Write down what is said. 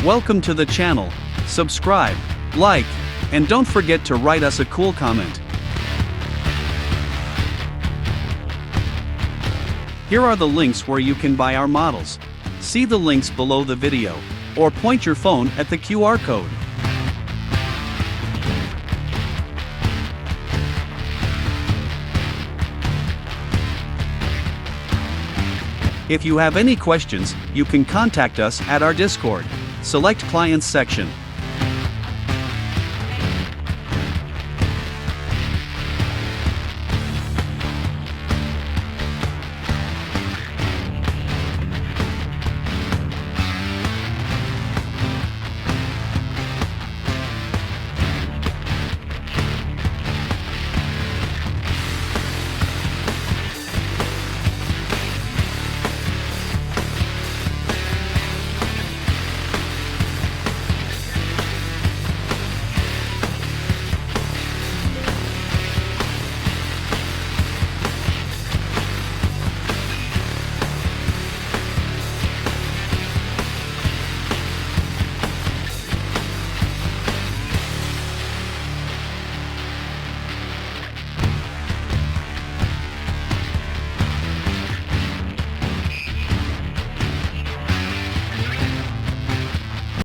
Welcome to the channel. Subscribe, like, and don't forget to write us a cool comment. Here are the links where you can buy our models. See the links below the video, or point your phone at the QR code. If you have any questions, you can contact us at our Discord. Select Clients section.